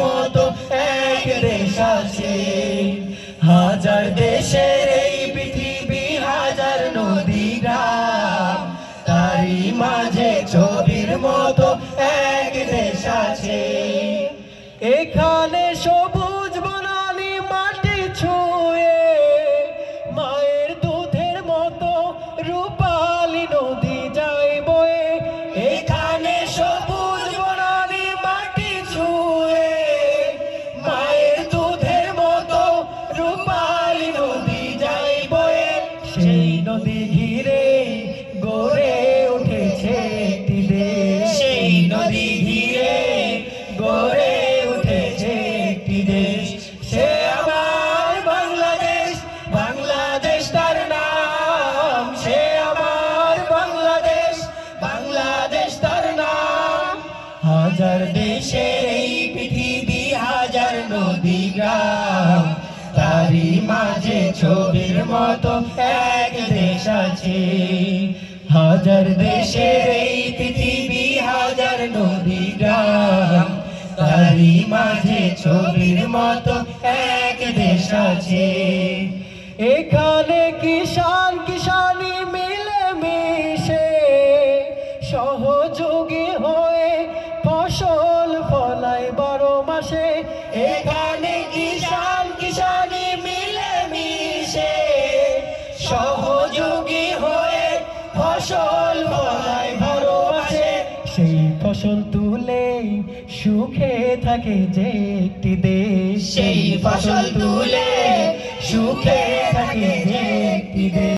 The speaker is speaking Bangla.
মতো এক দেশ আছে। হাজার দেশের এই পৃথিবী, হাজার নদী গ্রাম, তারই মাঝে ছবির মতো এক দেশ আছে। এখানে সবুজ বনানী মাটি ছুঁয়ে, মায়ের দুধের মতো রূপালী নদী যায় বয়ে। এখানে সবুজ বনানী মাটি ছুঁয়ে, মায়ের দুধের মতো রূপালী নদী যায় বয়ে। সেই নদী ঘিরে গড়ে উঠেছে একটি দেশ, সেই নদী ঘিরে গড়ে উঠেছে একটি দেশ। সে আমার বাংলাদেশ, বাংলাদেশ তার নাম। সে আমার বাংলাদেশ, বাংলাদেশ তার নাম। হাজার দেশের এই পৃথিবী, হাজার নদী গ্রাম, তারই মাঝে ছবির মতো এক দেশ আছে। হাজার দেশের এই পৃথিবী, হাজার নদী গ্রাম, তারই মাঝে ছবির মতো এক দেশ আছে। এখানে কিষান কিষানি মিলে মিশে, সহযোগী হয়ে ফসল ফলায় 12 মাসে। এখানে কিষান কিষানি মিলে মিশে, সহযোগী হয়ে ফসল ফলায় 12 মাসে। সেই ফসল তুলে সুখে থাকে যে একটি দেশ, সেই ফসল তুলে সুখে থাকে যে একটি দেশ।